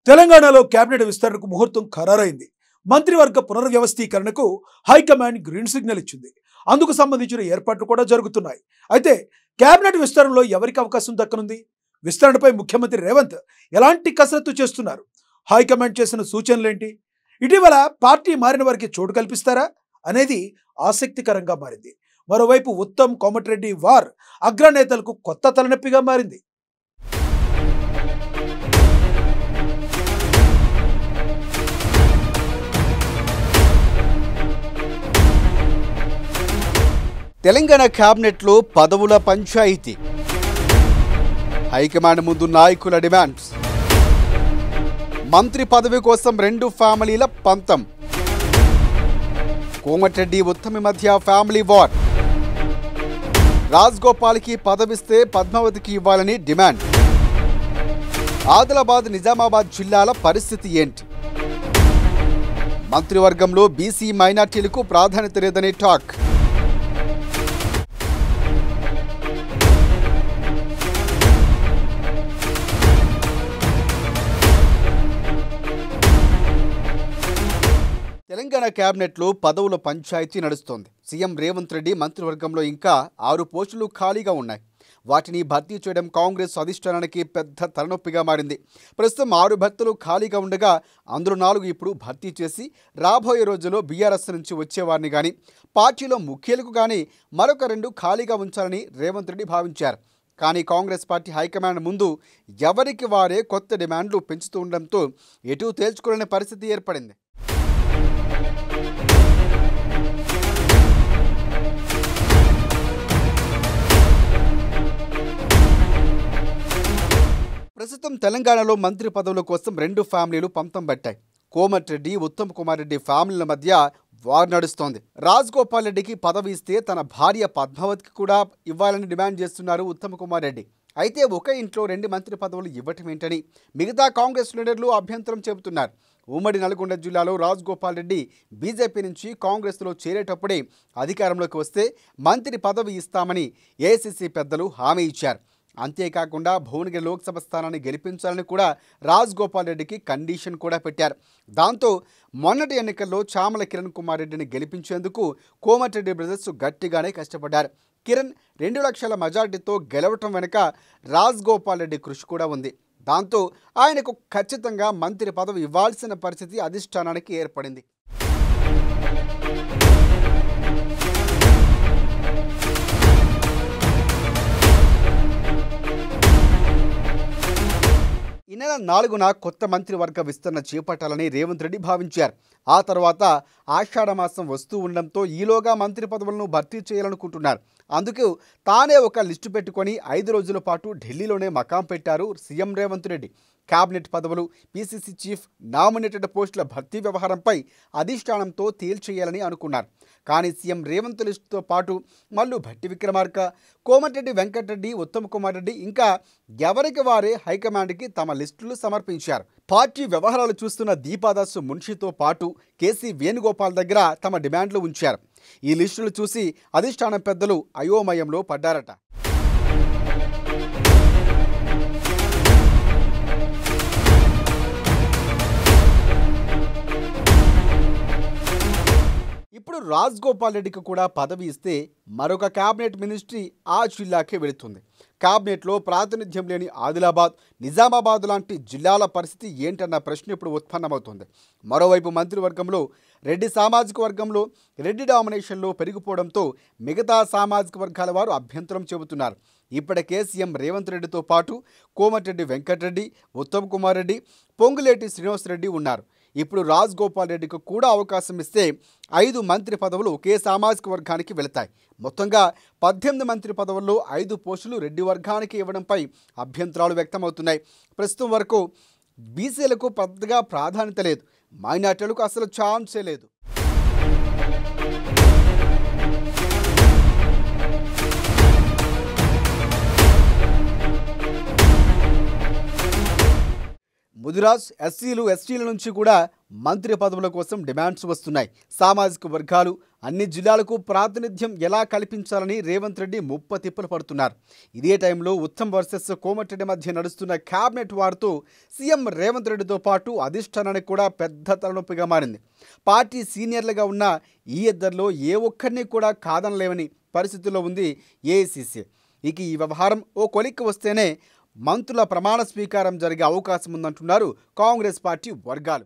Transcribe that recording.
తెలంగాణలో కేబినెట్ విస్తరణకు ముహూర్తం ఖరారైంది. మంత్రివర్గ పునర్వ్యవస్థీకరణకు హైకమాండ్ గ్రీన్ సిగ్నల్ ఇచ్చింది. అందుకు సంబంధించిన ఏర్పాట్లు కూడా జరుగుతున్నాయి. అయితే కేబినెట్ విస్తరణలో ఎవరికి అవకాశం దక్కనుంది? విస్తరణపై ముఖ్యమంత్రి రేవంత్ ఎలాంటి కసరత్తు చేస్తున్నారు? హైకమాండ్ చేసిన సూచనలేంటి? ఇటీవల పార్టీ మారిన వారికి చోటు కల్పిస్తారా అనేది ఆసక్తికరంగా మారింది. మరోవైపు ఉత్తమ్ కోమటిరెడ్డి వార్ అగ్రనేతలకు కొత్త తలనొప్పిగా మారింది. తెలంగాణ క్యాబినెట్లో పదవుల పంచాయితీ. హైకమాండ్ ముందు నాయకుల డిమాండ్స్. మంత్రి పదవి కోసం రెండు ఫ్యామిలీల పంతం. కోమటిరెడ్డి ఉత్తమి మధ్య ఫ్యామిలీ వార్. రాజ్గోపాల్కి పదవిస్తే పద్మావతికి ఇవ్వాలని డిమాండ్. ఆదిలాబాద్ నిజామాబాద్ జిల్లాల పరిస్థితి ఏంటి? మంత్రివర్గంలో బీసీ మైనార్టీలకు ప్రాధాన్యత లేదని టాక్. తెలంగాణ కేబినెట్లో పదవుల పంచాయతీ నడుస్తోంది. సీఎం రేవంత్ రెడ్డి మంత్రివర్గంలో ఇంకా 6 పోస్టులు ఖాళీగా ఉన్నాయి. వాటిని భర్తీ చేయడం కాంగ్రెస్ అధిష్టానానికి పెద్ద తలనొప్పిగా మారింది. ప్రస్తుతం 6 భర్తలు ఖాళీగా ఉండగా అందులో 4 ఇప్పుడు భర్తీ చేసి రాబోయే రోజుల్లో బీఆర్ఎస్ నుంచి వచ్చేవారిని కానీ పార్టీలో ముఖ్యులకు కానీ మరొక 2 ఖాళీగా ఉంచాలని రేవంత్ రెడ్డి భావించారు. కానీ కాంగ్రెస్ పార్టీ హైకమాండ్ ముందు ఎవరికి వారే కొత్త డిమాండ్లు పెంచుతూ ఉండడంతో ఎటూ తేల్చుకోలేని పరిస్థితి ఏర్పడింది. ప్రస్తుతం తెలంగాణలో మంత్రి పదవుల కోసం 2 ఫ్యామిలీలు పంతం పట్టాయి. కోమటిరెడ్డి, ఉత్తమ్ కుమార్ రెడ్డి ఫ్యామిలీల మధ్య వార్ నడుస్తోంది. రాజ్గోపాల్ రెడ్డికి పదవి ఇస్తే తన భార్య పద్మావతికి కూడా ఇవ్వాలని డిమాండ్ చేస్తున్నారు ఉత్తమ్ కుమార్ రెడ్డి. అయితే ఒక ఇంట్లో 2 మంత్రి పదవులు ఇవ్వటం ఏంటని మిగతా కాంగ్రెస్ లీడర్లు అభ్యంతరం చెబుతున్నారు. ఉమ్మడి నల్గొండ జిల్లాలో రాజ్గోపాల్ రెడ్డి బీజేపీ నుంచి కాంగ్రెస్లో చేరేటప్పుడే అధికారంలోకి వస్తే మంత్రి పదవి ఇస్తామని ఏఐసీసీ పెద్దలు హామీ ఇచ్చారు. అంతేకాకుండా భువనగిరి లోక్సభ స్థానాన్ని గెలిపించాలని కూడా రాజ్గోపాల్ రెడ్డికి కండిషన్ కూడా పెట్టారు. దాంతో మొన్నటి ఎన్నికల్లో చామల కిరణ్ కుమార్ రెడ్డిని గెలిపించేందుకు కోమటిరెడ్డి బ్రదర్స్ గట్టిగానే కష్టపడ్డారు. కిరణ్ 2 లక్షల మెజార్టీతో గెలవటం వెనుక రాజ్గోపాల్ రెడ్డి కృషి కూడా ఉంది. దాంతో ఆయనకు ఖచ్చితంగా మంత్రి పదవి ఇవ్వాల్సిన పరిస్థితి అధిష్టానానికి ఏర్పడింది. ఈ నెల 4న కొత్త మంత్రివర్గ విస్తరణ చేపట్టాలని రేవంత్ రెడ్డి భావించారు. ఆ తర్వాత ఆషాఢమాసం వస్తూ ఉండడంతో ఈలోగా మంత్రి పదవులను భర్తీ చేయాలనుకుంటున్నారు. అందుకు తానే ఒక లిస్టు పెట్టుకొని 5 రోజుల పాటు ఢిల్లీలోనే మకాం పెట్టారు సీఎం రేవంత్ రెడ్డి. క్యాబినెట్ పదవులు, పీసీసీ చీఫ్, నామినేటెడ్ పోస్టుల భర్తీ వ్యవహారంపై అధిష్టానంతో తేల్చేయాలని అనుకున్నారు. కానీ సీఎం రేవంత్ లిస్టుతో పాటు మల్లు భట్టి విక్రమార్క, కోమటిరెడ్డి వెంకటరెడ్డి, ఉత్తమ్ కుమార్ రెడ్డి ఇంకా ఎవరికి వారే హైకమాండ్కి తమ లిస్టులు సమర్పించారు. పార్టీ వ్యవహారాలు చూస్తున్న దీపాదాసు మున్షితో పాటు కేసీ వేణుగోపాల్ దగ్గర తమ డిమాండ్లు ఉంచారు. ఈ లిస్టులు చూసి అధిష్టానం పెద్దలు అయోమయంలో పడ్డారట. ఇప్పుడు రాజ్గోపాల్ రెడ్డికి కూడా పదవి ఇస్తే మరొక క్యాబినెట్ మినిస్ట్రీ ఆ జిల్లాకే వెళుతుంది. క్యాబినెట్లో ప్రాతినిధ్యం లేని ఆదిలాబాద్, నిజామాబాద్ లాంటి జిల్లాల పరిస్థితి ఏంటన్న ప్రశ్న ఇప్పుడు ఉత్పన్నమవుతుంది. మరోవైపు మంత్రివర్గంలో రెడ్డి సామాజిక వర్గంలో రెడ్డి డామినేషన్లో పెరిగిపోవడంతో మిగతా సామాజిక వర్గాల వారు అభ్యంతరం చెబుతున్నారు. ఇప్పటికే సీఎం రేవంత్ రెడ్డితో పాటు కోమటిరెడ్డి వెంకటరెడ్డి, ఉత్తమ్ కుమార్ రెడ్డి, పొంగులేటి శ్రీనివాసరెడ్డి ఉన్నారు. ఇప్పుడు రాజ్గోపాల్ రెడ్డికి కూడా అవకాశం ఇస్తే 5 మంత్రి పదవులు ఒకే సామాజిక వర్గానికి వెళతాయి. మొత్తంగా 18 మంత్రి పదవుల్లో 5 పోస్టులు రెడ్డి వర్గానికి ఇవ్వడంపై అభ్యంతరాలు వ్యక్తమవుతున్నాయి. ప్రస్తుతం వరకు బీసీలకు పెద్దగా ప్రాధాన్యత లేదు, మైనార్టీలకు అసలు ఛాన్సే లేదు. ముదిరాజ్, ఎస్సీలు, ఎస్టీల నుంచి కూడా మంత్రి పదవుల కోసం డిమాండ్స్ వస్తున్నాయి. సామాజిక వర్గాలు, అన్ని జిల్లాలకు ప్రాతినిధ్యం ఎలా కల్పించాలని రేవంత్ రెడ్డి ముప్పతిప్పలు పడుతున్నారు. ఇదే టైంలో ఉత్తమ్ వర్సెస్ కోమటిరెడ్డి మధ్య నడుస్తున్న క్యాబినెట్ వార్తో సీఎం రేవంత్ రెడ్డితో పాటు అధిష్టానానికి కూడా పెద్ద తలనొప్పిగా మారింది. పార్టీ సీనియర్లుగా ఉన్న ఈ ఇద్దరిలో ఏ ఒక్కరిని కూడా కాదనలేవని పరిస్థితుల్లో ఉంది ఏఐసీసీ. ఇక ఈ వ్యవహారం ఓ కొలిక్కి వస్తేనే మంత్రుల ప్రమాణ స్వీకారం జరిగే అవకాశం ఉందంటున్నారు కాంగ్రెస్ పార్టీ వర్గాలు.